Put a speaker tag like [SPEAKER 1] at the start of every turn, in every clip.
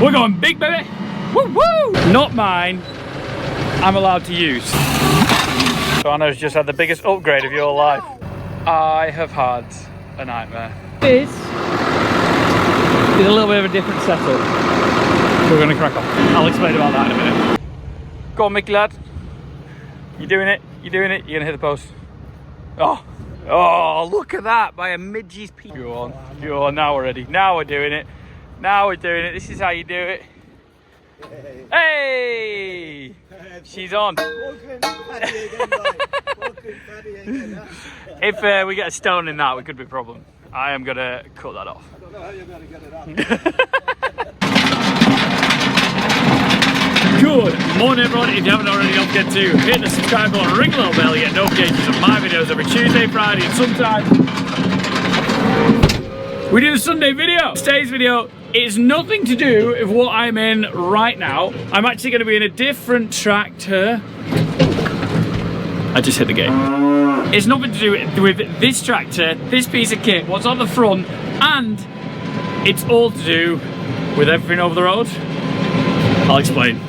[SPEAKER 1] We're going big, baby. Woo woo! Not mine. I'm allowed to use. So Anna's just had the biggest upgrade of your life. I have had a nightmare. This is a little bit of a different setup. So we're going to crack on. I'll explain about that in a minute. Go on, Mickey lad. You're doing it. You're doing it. You're going to hit the post. Oh. Oh, look at that. By a midgie's peak. Go on. Go on. Now we're ready. Now we're doing it. Now we're doing it. This is how you do it. Hey! She's on. If we get a stone in that, we could be a problem. I am going to cut that off.
[SPEAKER 2] I don't know how you're going to get it out.
[SPEAKER 1] Good morning, everyone. If you haven't already, don't forget to hit the subscribe button and ring the little bell to get notifications of my videos every Tuesday, Friday, and sometimes we do the Sunday video. Today's video is nothing to do with what I'm in right now. I'm actually going to be in a different tractor. I just hit the gate. It's nothing to do with this tractor, this piece of kit, what's on the front, and it's all to do with everything over the road. I'll explain.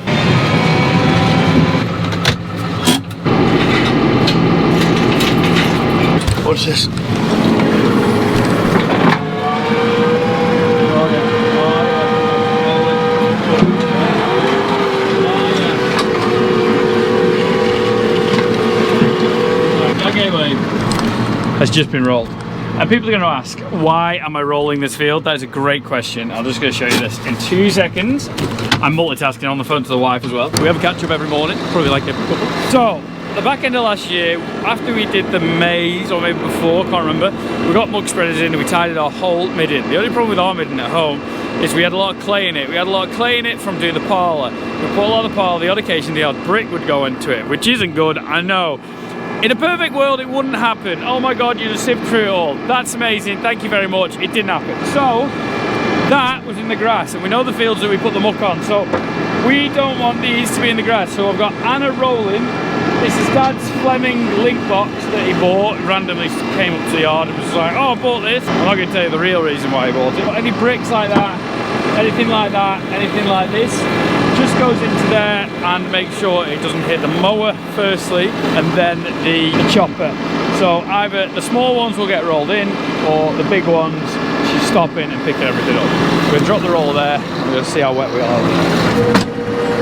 [SPEAKER 2] What's this?
[SPEAKER 1] Has just been rolled. And people are going to ask, why am I rolling this field? That is a great question. I'm just going to show you this in 2 seconds. I'm multitasking on the phone to the wife as well. We have a catch up every morning, probably like every couple. So, the back end of last year, after we did the maize, or maybe before, can't remember, we got muck spreaders in and we tidied our whole midden. The only problem with our midden at home is we had a lot of clay in it. We had a lot of clay in it from doing the parlour. We put a lot of the parlour, the odd occasion the odd brick would go into it, which isn't good, I know. In a perfect world, it wouldn't happen. Oh my God, you just sift through it all. That's amazing, thank you very much. It didn't happen. So, that was in the grass, and we know the fields that we put the muck on, so we don't want these to be in the grass. So I've got Anna rolling. This is Dad's Fleming link box that he bought. Randomly came up to the yard and was like, oh, I bought this. I'm not going to tell you the real reason why he bought it. But any bricks like that, anything like that, anything like this, just goes into there and make sure it doesn't hit the mower firstly and then the chopper. So either the small ones will get rolled in or the big ones she's stopping and picking everything up. We're going to drop the roller there and we're going to see how wet we are.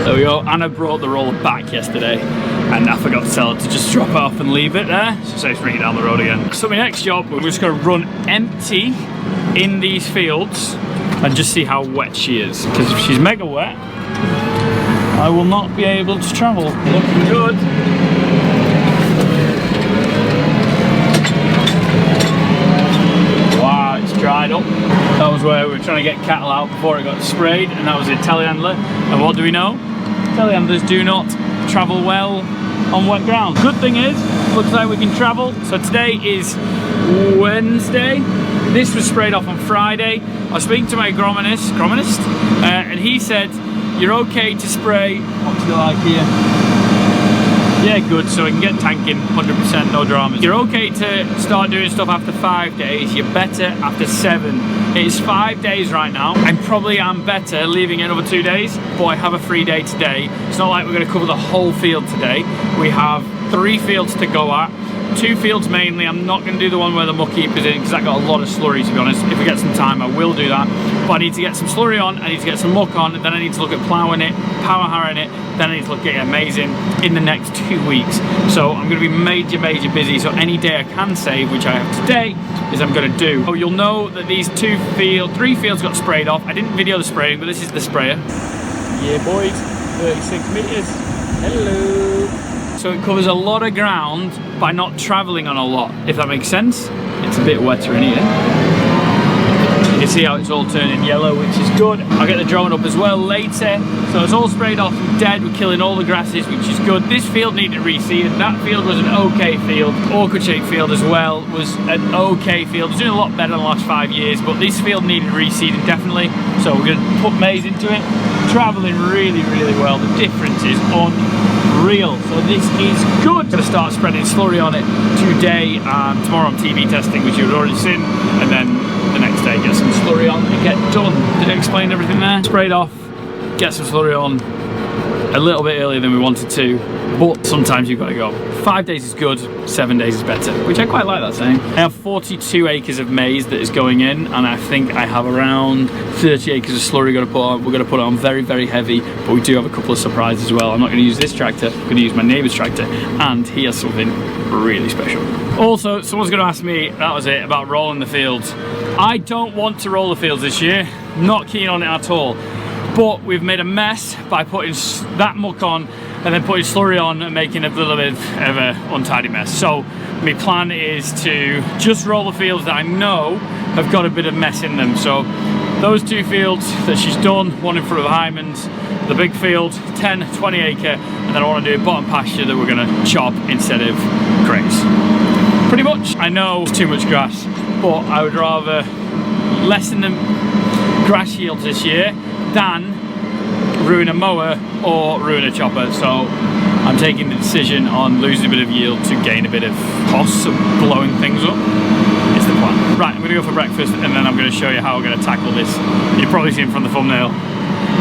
[SPEAKER 1] There we go. Anna brought the roller back yesterday and I forgot to tell her to just drop it off and leave it there. So saves bringing it down the road again. So my next job, we're just going to run empty in these fields and just see how wet she is. Because if she's mega wet, I will not be able to travel. Looking good. Wow, it's dried up. That was where we were trying to get cattle out before it got sprayed, and that was a telehandler. And what do we know? Telehandlers do not travel well on wet ground. Good thing is, looks like we can travel. So today is Wednesday. This was sprayed off on Friday. I was speaking to my agronomist, and he said, you're okay to spray. What do you like here? Yeah, good, so I can get tanking 100%, no dramas. You're okay to start doing stuff after 5 days. You're better after 7. It's 5 days right now. I probably am better leaving it another 2 days, but I have a free day today. It's not like we're going to cover the whole field today. We have 3 fields to go at. 2 fields mainly. I'm not going to do the one where the muck heap is in because that got a lot of slurry, to be honest. If we get some time, I will do that. But I need to get some slurry on, I need to get some muck on, then I need to look at ploughing it, power harrowing it, then I need to look at Maize in the next 2 weeks. So I'm going to be major busy. So any day I can save, which I have today, is I'm going to do. So you'll know that these 3 fields got sprayed off. I didn't video the spraying, but this is the sprayer. Yeah, boys, 36 meters. Hello. So it covers a lot of ground by not traveling on a lot, if that makes sense. It's a bit wetter in here. You can see how it's all turning yellow, which is good. I'll get the drone up as well later. So it's all sprayed off and dead. We're killing all the grasses, which is good. This field needed reseeded. That field was an okay field. Orchard shaped field as well was an okay field. It's doing a lot better in the last 5 years, but this field needed reseeding definitely. So we're going to put maize into it. Traveling really well. The difference is unreal. So this is good. Going to start spreading slurry on it today and tomorrow on TV testing, which you've already seen, and then the next day get some slurry on and get done. Did I explain everything there? Sprayed off get some slurry on a little bit earlier than we wanted to, but sometimes you've got to go. 5 days is good, 7 days is better, which I quite like that saying. I have 42 acres of maize that is going in, and I think I have around 30 acres of slurry we're going to put on very, very heavy, but we do have a couple of surprises as well. I'm not going to use this tractor, I'm going to use my neighbour's tractor, and he has something really special. Also, someone's going to ask me, that was it, about rolling the fields. I don't want to roll the fields this year, not keen on it at all. But we've made a mess by putting that muck on and then putting slurry on and making a little bit of an untidy mess. So my plan is to just roll the fields that I know have got a bit of mess in them. So those 2 fields that she's done, one in front of Hyman's, the big field, 10, 20 acre, and then I want to do a bottom pasture that we're going to chop instead of graze. Pretty much. I know it's too much grass, but I would rather lessen the grass yields this year than ruin a mower or ruin a chopper. So I'm taking the decision on losing a bit of yield to gain a bit of costs of blowing things up. It's the plan. Right, I'm going to go for breakfast and then I'm going to show you how we're going to tackle this. You've probably seen from the thumbnail.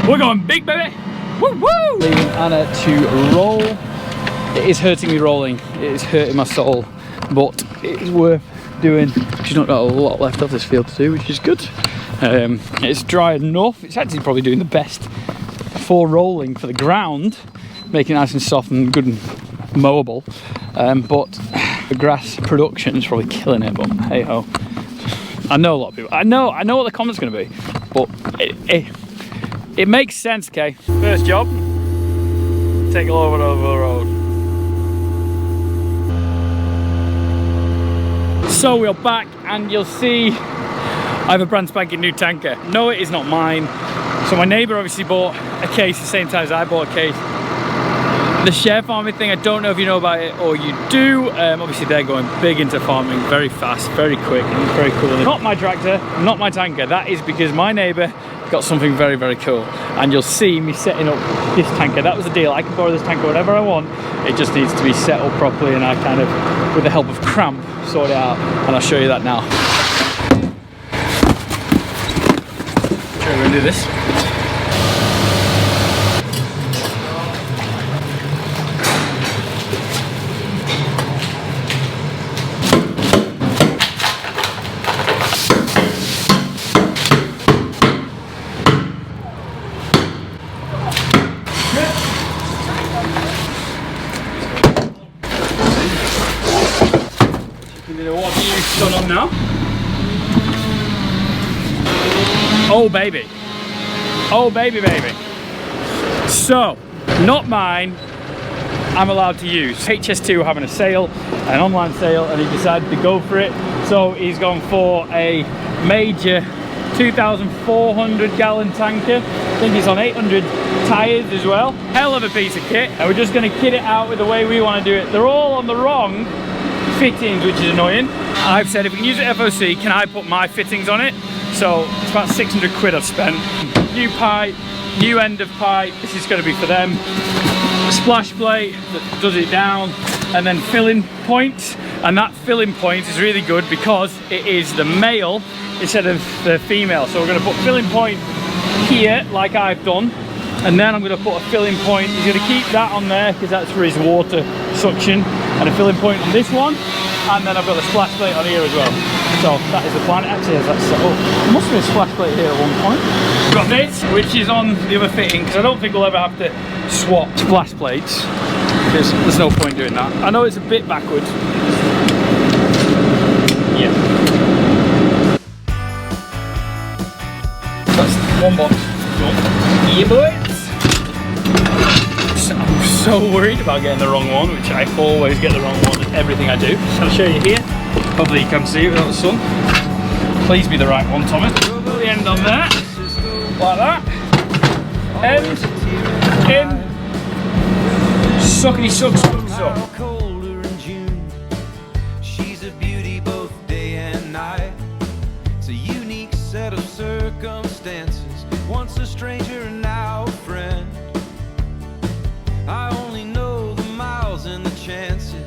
[SPEAKER 1] We're going big, baby! Woo woo! Leaving Anna to roll. It is hurting me rolling. It is hurting my soul, but it is worth doing. She's not got a lot left of this field to do, which is good. It's dry enough. It's actually probably doing the best for rolling for the ground, making it nice and soft and good and mowable. But the grass production is probably killing it. But hey ho, I know a lot of people. I know what the comment's going to be, but it makes sense. Okay, first job. Take a little bit over the road. So we're back, and you'll see I have a brand spanking new tanker. No, it is not mine. So my neighbour obviously bought a case the same time as I bought a case. The share farming thing, I don't know if you know about it or you do. Obviously they're going big into farming, very fast, very quick, and very cool. Not my tractor, not my tanker. That is because my neighbour got something very, very cool. And you'll see me setting up this tanker. That was the deal. I can borrow this tanker whatever I want. It just needs to be set up properly, and I kind of, with the help of Cramp, sort it out. And I'll show you that now. Okay, we're gonna do this. What have you done on now? Oh baby. Oh baby baby. So, not mine, I'm allowed to use. HS2 were having a sale, an online sale, and he decided to go for it. So he's gone for a major 2,400 gallon tanker. I think it's on 800 tyres as well. Hell of a piece of kit. And we're just gonna kit it out with the way we wanna do it. They're all on the wrong fittings, which is annoying. I've said if we can use it FOC, can I put my fittings on it? So it's about 600 quid I've spent. New pipe, new end of pipe, this is going to be for them. Splash plate that does it down, and then filling points. And that filling point is really good because it is the male instead of the female. So we're going to put filling point here like I've done, and then I'm going to put a filling point. He's going to keep that on there because that's for his water suction, and a filling point on this one, and then I've got a splash plate on here as well. So that is the plan. It actually has that set up. There must be a splash plate here at one point. We've got this, which is on the other fitting, because I don't think we'll ever have to swap splash plates, because there's no point doing that. I know it's a bit backwards. Yeah. That's one box. Yeah, boys. I'm so worried about getting the wrong one, which I always get the wrong one in everything I do. I'll show you here. Hopefully you can see it without the sun. Please be the right one, Thomas. Put the end on there, like that. End, in, suckety suck, suck, suck. She's a beauty both day and night. It's a unique set of circumstances. Once a stranger and now a friend. I only know the miles and the chances.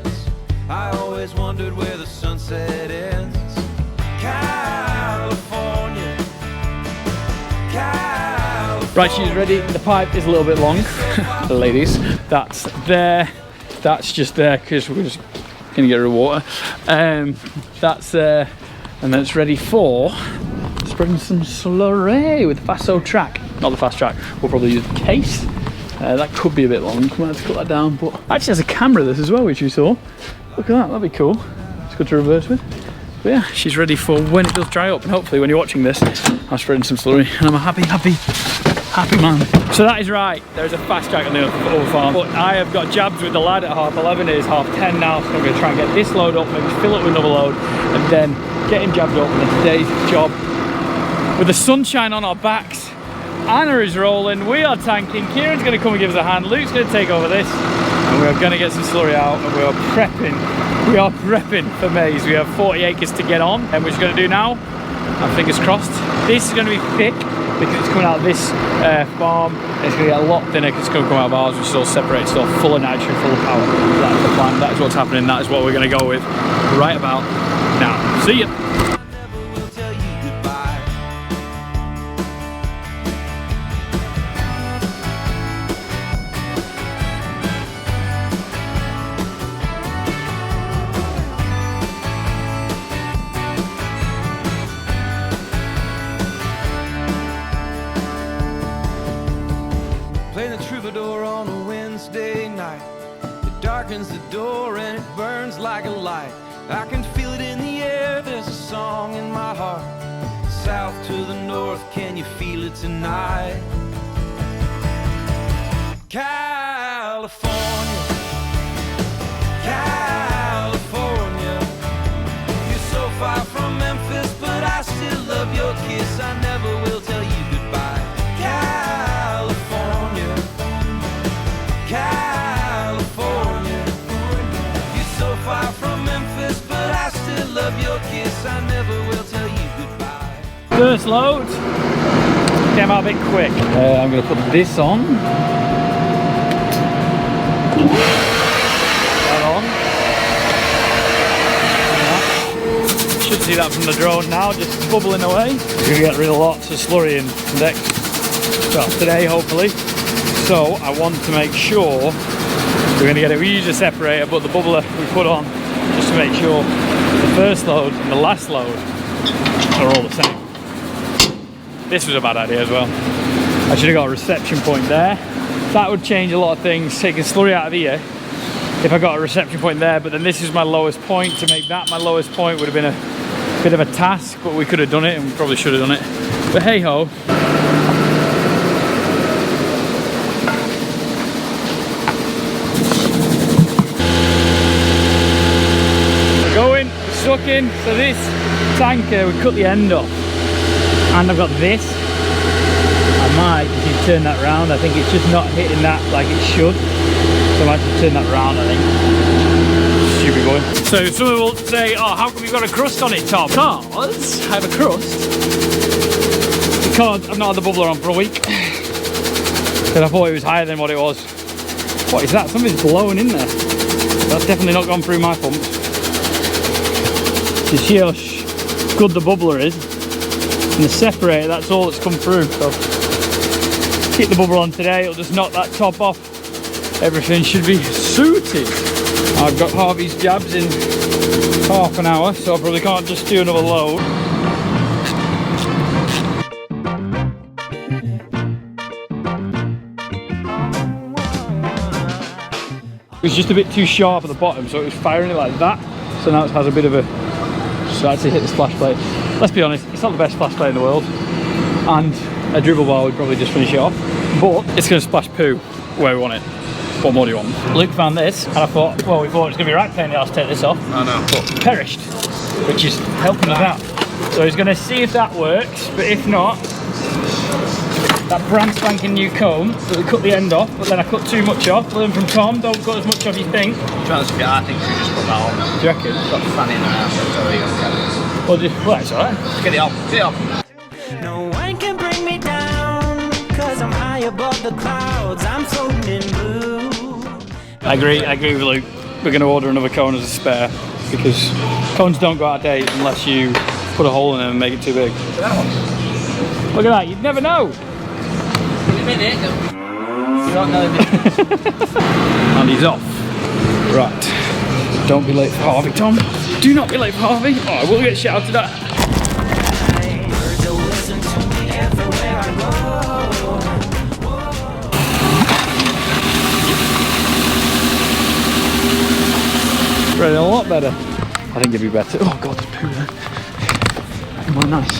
[SPEAKER 1] I always wondered where the sunset ends. California, California. Right, she's ready. The pipe is a little bit long, ladies. That's there. That's just there because we're just gonna get her water. That's there, and then it's ready for spreading some slurry with the Faso track. Not the fast track. We'll probably use the case. That could be a bit long. We might have to cut that down. But actually, has a camera this as well, which you saw. Look at that. That'd be cool. It's good to reverse with. But yeah, she's ready for when it does dry up, and hopefully when you're watching this, I'm spreading some slurry, and I'm a happy man. So that is right, there's a fast track on the other farm, but I have got jabs with the lad at 11:30. It is 10:30 now, so I'm going to try and get this load up, maybe fill it with another load, and then get him jabbed up. And then today's job, with the sunshine on our backs, Anna is rolling, we are tanking, Kieran's going to come and give us a hand, Luke's going to take over this, and we are going to get some slurry out, and we are prepping for maize. We have 40 acres to get on, and we're just going to do now, and fingers crossed, this is going to be thick, because it's coming out of this farm. It's going to get a lot thinner because it's going to come out of ours, which is all separated stuff, full of nitrogen, full of power. That's the plan, that is what's happening, that is what we're going to go with right about now. See ya!
[SPEAKER 3] Playing the troubadour on a Wednesday night. It darkens the door and it burns like a light. I can feel it in the air, there's a song in my heart. South to the north, can you feel it tonight? California, California. You're so far from Memphis, but I still love your kiss. I never will tell you goodbye. California, California. You're so far from Memphis, but I still love your kiss. I never will tell you goodbye.
[SPEAKER 1] First load came out a bit quick. I'm going to put this on. That on. Should see that from the drone now, just bubbling away. We're going to get rid of lots of slurry in next, well, today hopefully. So I want to make sure we're going to get it. We use a separator, but the bubbler we put on just to make sure the first load and the last load are all the same. This was a bad idea as well. I should have got a reception point there. That would change a lot of things, taking slurry out of here if I got a reception point there, but then this is my lowest point. To make that my lowest point would have been a bit of a task, but we could have done it, and we probably should have done it. But hey ho. We're going, we're sucking. So this tanker, we cut the end off. And I've got this. I might, if you turn that round, I think it's just not hitting that like it should. So I might just turn that round, I think. Stupid boy. So someone will say, oh, how come you've got a crust on it, Tom? Because I have a crust. Because I've not had the bubbler on for a week. Because I thought it was higher than what it was. What is that? Something's blowing in there. That's definitely not gone through my pump. You see how good the bubbler is? And the separator, that's all that's come through. So keep the bubble on today, it'll just knock that top off. Everything should be suited. I've got Harvey's jabs in half an hour, so I probably can't just do another load. It was just a bit too sharp at the bottom, so it was firing it like that. So now it has a bit of a, so I actually hit the splash plate. Let's be honest, it's not the best splash plate in the world, and a dribble bar would probably just finish it off, but it's going to splash poo where we want it. What more do you want? Luke found this, and I thought, well, we thought it was going to be a right pain in the ass to take this off. I know. But perished, which is helping us out. So he's going to see if that works, but if not, that brand spanking new comb, so we cut the end off, but then I cut too much off. Learn from Tom, don't cut as much off you think.
[SPEAKER 4] To be honest with you, I think we should just put that on.
[SPEAKER 1] Do you reckon?
[SPEAKER 4] Got the fan in there, so there you go.
[SPEAKER 1] Well, it's alright.
[SPEAKER 4] Let's get it off, get it off.
[SPEAKER 3] No one can bring me down, cause I'm high above the clouds, I'm floating in blue.
[SPEAKER 1] I agree with Luke. We're going to order another cone as a spare, because cones don't go out of date unless you put a hole in them and make it too big. Look at that, you'd never know.
[SPEAKER 4] minute. You don't know the
[SPEAKER 1] And he's off. Right. Don't be late for Harvey, Tom. Do not be late for Harvey. Oh, I will get shouted at. Running a lot better. I think it'd be better. Oh god, there's poo there. What a nice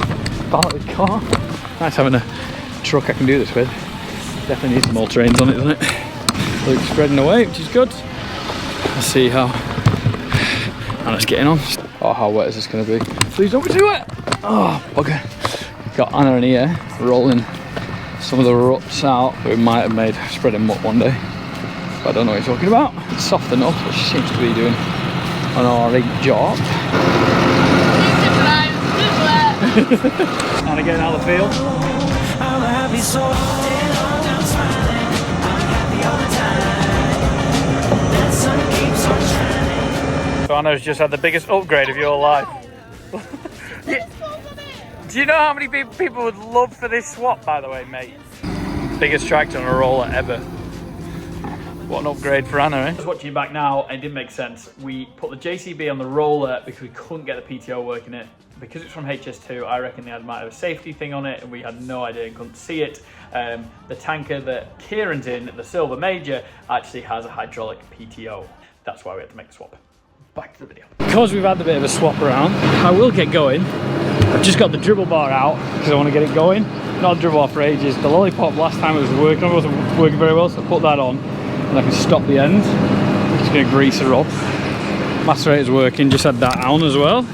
[SPEAKER 1] balloted car. Nice having a truck I can do this with. Definitely needs some more trains on it, doesn't it? Luke's spreading away, which is good. Let's see how Anna's getting on. Oh, how wet is this going to be? Please don't be too wet. Oh, bugger. Got Anna in here rolling some of the ruts out that we might have made spreading muck one day. But I don't know what you're talking about. It's soft enough, but she seems to be doing an alright job. Anna getting out of the field. So Anna's just had the biggest upgrade of your life. Do you know how many people would love for this swap, by the way, mate? Biggest tractor on a roller ever. What an upgrade for Anna, eh? Just watching back now, it didn't make sense. We put the JCB on the roller because we couldn't get the PTO working it. Because it's from HS2, I reckon they might have a safety thing on it and we had no idea and couldn't see it. The tanker that Kieran's in, the Silver Major, actually has a hydraulic PTO. That's why we had to make the swap. Back to the video. Because we've had a bit of a swap around, I will get going. I've just got the dribble bar out because I want to get it going. Not a dribble bar for ages. The lollipop last time it was working, it wasn't working very well, so I put that on. And I can stop the end. I'm just going to grease her up. Macerator's working, just had that on as well.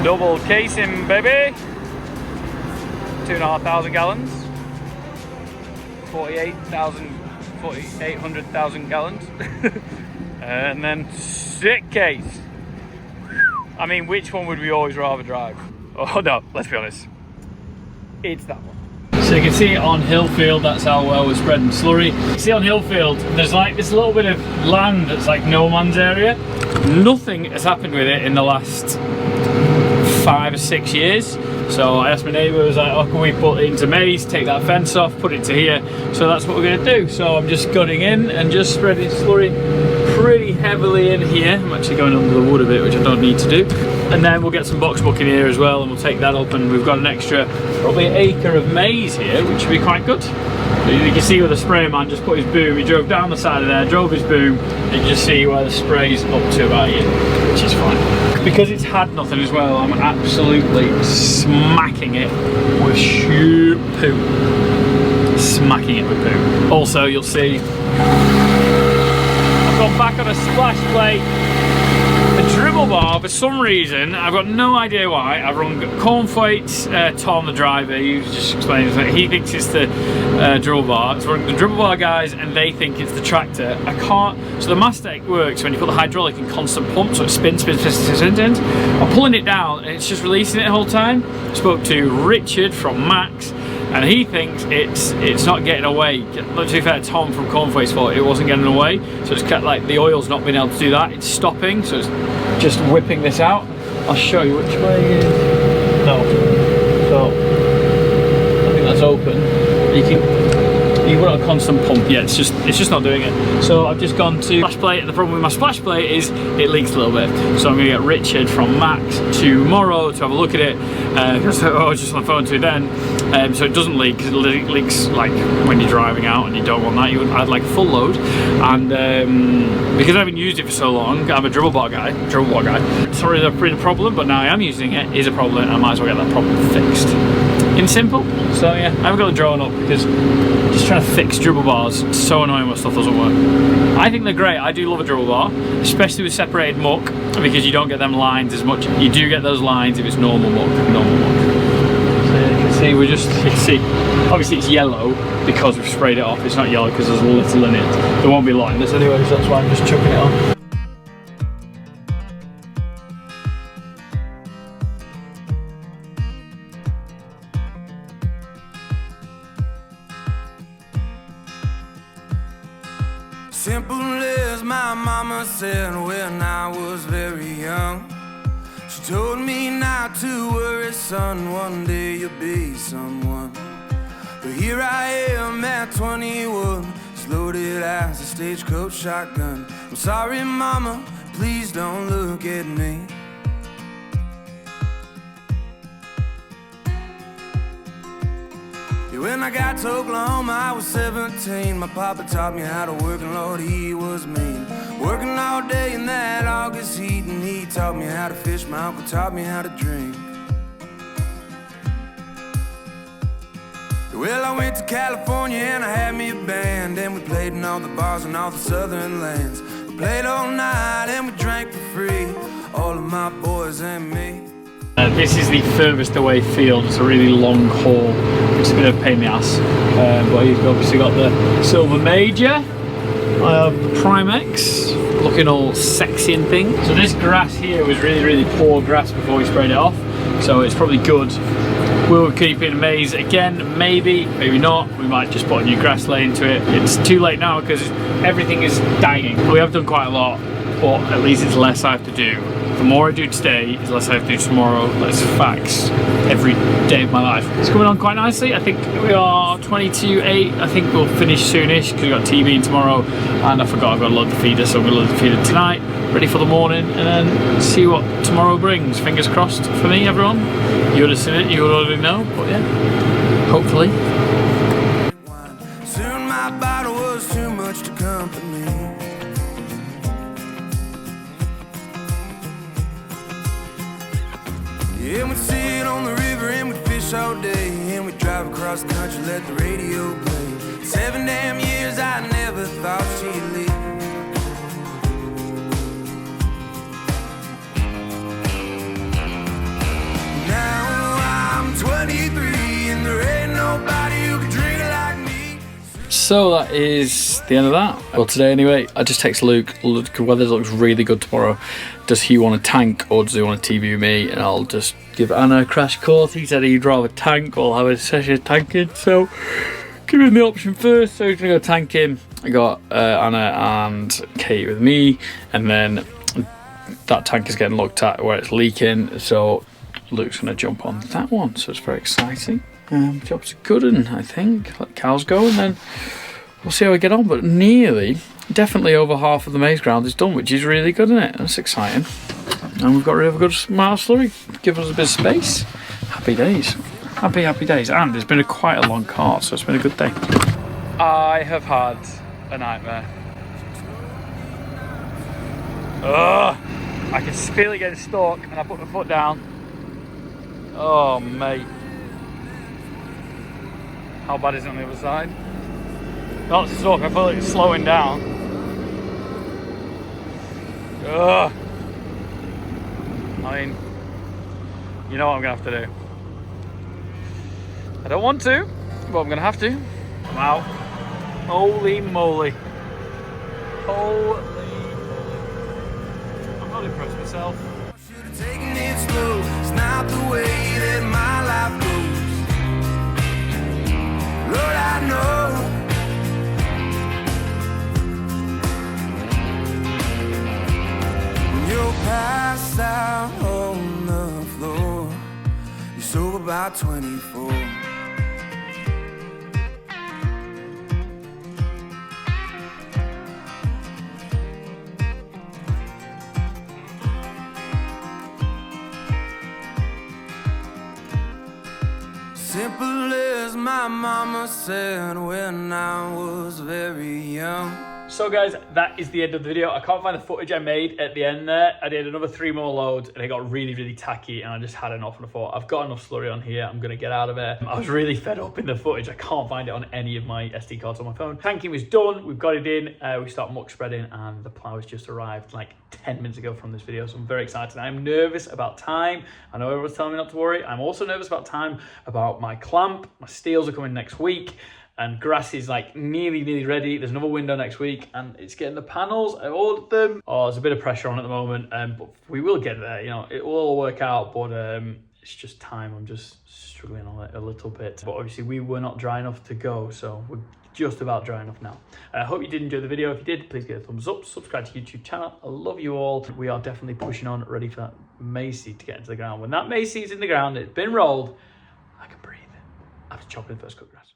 [SPEAKER 1] Double casing, baby. 2,500 gallons. 4,800,000 gallons. And then sick case. I mean, which one would we always rather drive? Oh no, let's be honest. It's that one. So you can see on Hillfield, that's how well we're spreading slurry. You see on Hillfield, there's like this little bit of land that's like no man's area. Nothing has happened with it in the last 5 or 6 years. So I asked my neighbour, I was like, oh, can we put it into Maize, take that fence off, put it to here. So that's what we're going to do. So I'm just gutting in and just spreading slurry pretty heavily in here. I'm actually going under the wood a bit, which I don't need to do. And then we'll get some box muck in here as well, and we'll take that up, and we've got an extra probably an acre of maize here, which will be quite good. You can see where the spray man just put his boom, he drove down the side of there, drove his boom, and you just see where the spray's up to about here, which is fine. Because it's had nothing as well, I'm absolutely smacking it with sheer poo. Smacking it with poo. Also, you'll see, I've gone back on a splash plate. The dribble bar, for some reason, I've got no idea why, I've run Cornthwaite's Tom, the driver, he was just explaining, he thinks it's the dribble bar. It's run the dribble bar guys, and they think it's the tractor. I can't, so the Mastec works when you put the hydraulic in constant pump, so it spins. I'm pulling it down, and it's just releasing it the whole time. I spoke to Richard from Max, and he thinks it's not getting away. To be fair, Tom from Cornthwaite's fault, it wasn't getting away, so it's kept, like, the oil's not been able to do that, it's stopping, so it's just whipping this out. I'll show you which way it is. No. So I think that's open. You put it on a constant pump, yeah, it's just not doing it. So I've just gone to splash plate, and the problem with my splash plate is it leaks a little bit. So I'm gonna get Richard from Max tomorrow to have a look at it. I was just on the phone to then. So it doesn't leak, because it leaks like when you're driving out, and you don't want that. You would add like full load, and because I haven't used it for so long, I'm a dribble bar guy. Sorry, that's the problem, but now I am using it. Is a problem, and I might as well get that problem fixed. In simple. So yeah, I haven't got the drone up because just trying to fix dribble bars. It's so annoying when stuff doesn't work. I think they're great. I do love a dribble bar, especially with separated muck, because you don't get them lines as much. You do get those lines if it's normal muck. So you can see you can see, obviously it's yellow because we've sprayed it off. It's not yellow because there's a little in it. There won't be a lot in this anyway, so that's why I'm just chucking it on.
[SPEAKER 3] Simple as my mama said when I was very young. She told me not to worry, son, one day you'll be someone. But here I am at 21, as loaded as a stagecoach shotgun. I'm sorry, mama, please don't look at me. Yeah, when I got to Oklahoma, I was 17. My papa taught me how to work, and Lord, he was mean. Working all day in that August heat, and he taught me how to fish. My uncle taught me how to drink. Well, I went to California and I had me a band, and we played in all the bars in all the southern lands. We played all night and we drank for free, all of my boys and me.
[SPEAKER 1] This is the furthest away field. It's a really long haul, which is a bit of a pain in the ass. But you've obviously got the silver major. Primex, looking all sexy and things. So this grass here was really poor grass before we sprayed it off, so it's probably good. We'll keep it in Maize again, maybe not. We might just put a new grass lay into it. It's too late now because everything is dying. We have done quite a lot, but at least it's less I have to do. The more I do today, the less I have to do tomorrow. That's facts every day of my life. It's coming on quite nicely. I think we are 22:08. I think we'll finish soonish because we've got TV in tomorrow, and I forgot I've got to load the feeder, so I'm going to load the feeder tonight, ready for the morning, and then see what tomorrow brings. Fingers crossed for me, everyone. You would have seen it, you would already know, but yeah, hopefully.
[SPEAKER 3] Soon my bottle was too much to comfort me. Yeah, we'd sit on the river and we'd fish all day, and we'd drive across the country, let the radio play. 7 damn years I never thought she'd leave. Now I'm 23 and there ain't nobody who can drink like me.
[SPEAKER 1] So that is the end of that. Well, today anyway, I just text Luke, weather looks really good tomorrow. Does he want a tank or does he want a TV with me? And I'll just give Anna a crash course. He said he'd rather tank or have a session of tanking. So give him the option first. So he's gonna go tanking. I got Anna and Kate with me. And then that tank is getting looked at where it's leaking. So Luke's gonna jump on that one. So it's very exciting. Job's a good one, I think. Let cows go and then we'll see how we get on. But definitely over half of the maize ground is done, which is really good, isn't it? That's exciting. And we've got rid of a good amount of slurry. Give us a bit of space. Happy days. Happy days. And it's been quite a long cart, so it's been a good day. I have had a nightmare. Ugh! I can feel it getting stuck, and I put my foot down. Oh, mate. How bad is it on the other side? Not stuck, I feel like it's slowing down. Ugh. I mean, you know what I'm gonna have to do. I don't want to, but I'm gonna have to. I'm out. Holy moly. Holy moly. I'm not impressed with myself.
[SPEAKER 3] Should've taken it slow. It's not the way that my life goes. Lord, I know. You're passed out on the floor. You're sober by 24. Simple as my mama said when I was very young.
[SPEAKER 1] So guys, that is the end of the video. I can't find the footage I made at the end there. I did another 3 more loads and it got really tacky and I just had enough and I thought, I've got enough slurry on here, I'm gonna get out of it. I was really fed up in the footage. I can't find it on any of my SD cards on my phone. Tanking was done, we've got it in, we start muck spreading and the plough has just arrived like 10 minutes ago from this video, so I'm very excited. I'm nervous about time. I know everyone's telling me not to worry. I'm also nervous about time, about my clamp. My steels are coming next week. And grass is like nearly ready. There's another window next week and it's getting the panels. I ordered them. Oh, there's a bit of pressure on at the moment, but we will get there. You know, it will all work out, but it's just time. I'm just struggling on it a little bit. But obviously we were not dry enough to go, so we're just about dry enough now. I hope you did enjoy the video. If you did, please give it a thumbs up, subscribe to the YouTube channel. I love you all. We are definitely pushing on, ready for that maize seed to get into the ground. When that maize seed's in the ground, it's been rolled, I can breathe after chopping the first cut grass.